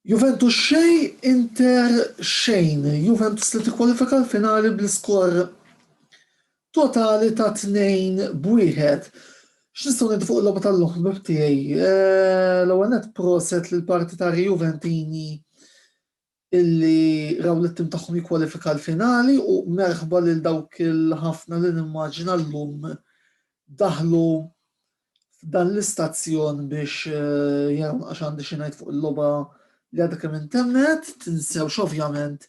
Juventus xej, Inter xejn. Juventus li tikkwalifika l-finali bl-iskor totali ta' 2-1. X'nistgħu ngħidu fuq il-logħba tal-loħbib tiegħi? L-ewwel nett proset lill partitari Juventini illi raw l-tim tagħhom jikkwalifika l-finali u merħba lil dawk il-ħafna li nimmaġina llum daħlu f'dan l-istazzjon biex jaraw għax għandi xi ngħid fuq il-logħba li għadha kemm intemmet, tinsewx ovvjament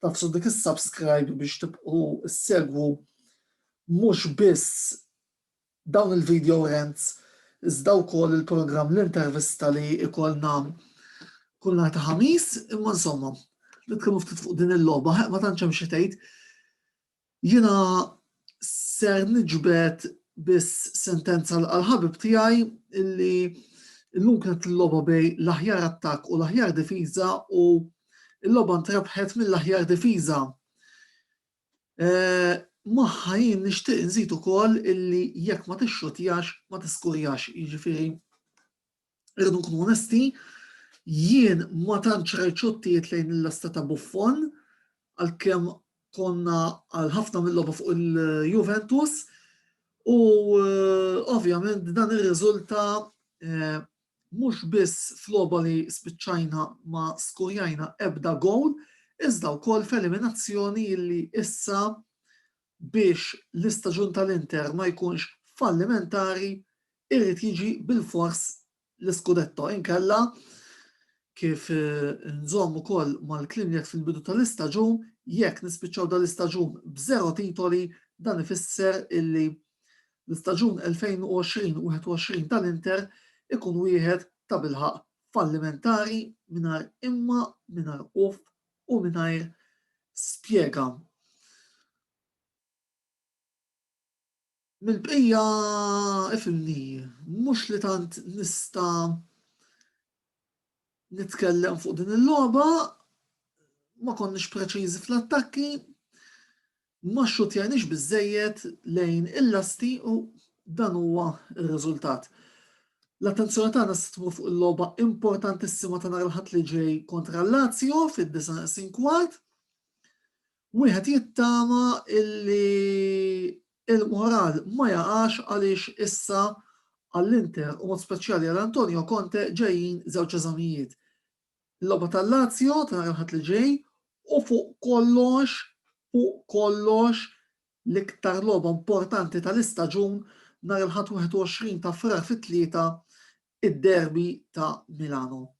tafsu dik is-subscribe biex tibqgħu issegwu mhux biss dawn il-video rants iżda wkoll il-programm l-intervista li ikollna kull nhar ta' ħamis, imma insomma, nitkellmu ftit fuq din il-logħba, ma tantx hemm xi tgħid. Jiena ser niġbed biss sentenza għall-ħabib tiegħi illi illum kienet il-logħba bejn l-aħjar attakk u l-aħjar difiża u l-logħba ntrebħet mill-aħjar difiża. Magħha jien nixtieq inżid ukoll illi jekk ma tixxutjax ma tiskurjax, jiġifieri irridu nkunu onesti, jien ma tantx rajt xuttijiet lejn il-lasta ta' Buffon għalkemm konna għal ħafna mill-logħba fuq il-Juventus u ovvjament dan irriżulta mhux biss f'logħba li spiċċajna ma skurjajna ebda gowl, iżda wkoll f'eliminazzjoni li issa biex l-istaġun tal-Inter ma jkunx fallimentari irrid jiġi bil-fors l-iskudetto. Inkella kif nżomm ukoll mal-kliem li qed fil-bidu tal-istaġun, jekk nispiċċaw dal-istaġun b'0 titoli dan ifisser illi l-istaġun 2020-21 tal-Inter ikun wieħed ta' bilħaq fallimentari mingħajr imma, mingħajr uf u mingħajr spjega. Mill-bqija ifhimni, mhux li tant nista' nitkellem fuq din il-logħba, ma konniex preċiżi fl-attakki, ma xxutjajniex biżżejjed lejn il-lasti u dan huwa r-riżultat. L-attenzjoni tagħna se tmur fuq il-logħba importantissima ta' nhar il-ħadd li ġej kontra l-Lazio fid-9 wieħed jittama illi il-moral ma jaqax għaliex issa għall-Inter u mod speċjali għal Antonio Conte ġejjin żewġ eżamijiet. Il-logħba tal-Lazio ta' nhar il-ħadd li ġej u fuq kollox l-iktar logħba importanti tal-istaġun nhar il-ħadd 21 ta' frar fit-tlieta id-derbi ta' Milano.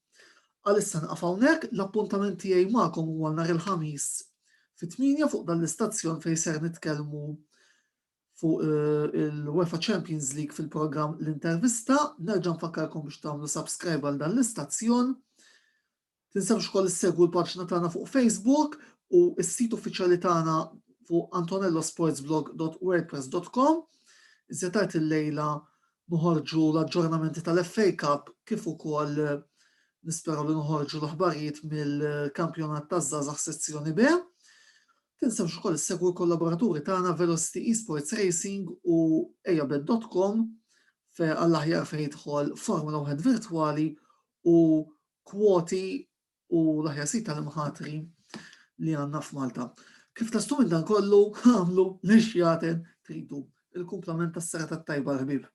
Għalissa nqaf hawnhekk, l-appuntament tiegħi magħkom huwa nhar il-ħamis fit-8 fuq dan l-istazzjon fejn ser nitkellmu fuq il-UEFA Champions League fil-programm l-intervista. Nerġa' nfakkarkom biex tagħmlu subscribe għal dan l-istazzjon. Tinsewx ukoll issegwu l-paġna tagħna fuq Facebook u s-sit uffiċjali tagħna fuq antonellosportsblog.wordpress.com. Iżda tard il-lejla noħorġu l-aġġornamenti tal-FA Cup kif ukoll nisperaw li noħorġu l-aħbarijiet mill-kampjonat taż-żgħażagħ sezzjoni B. Tinsewx ukoll issegwu l-kollaboraturi tagħna Velocity Esports Racing u ejabet.com fejn għall-aħjar fejn jidħol Formula 1 virtwali u kwoti u l-aħjar sit tal-imħatri li għandna f'Malta. Kif tastu minn dan kollu għamlu l-ixjaten tridu il-kumplament tas-sera tat-tajba ħbieb.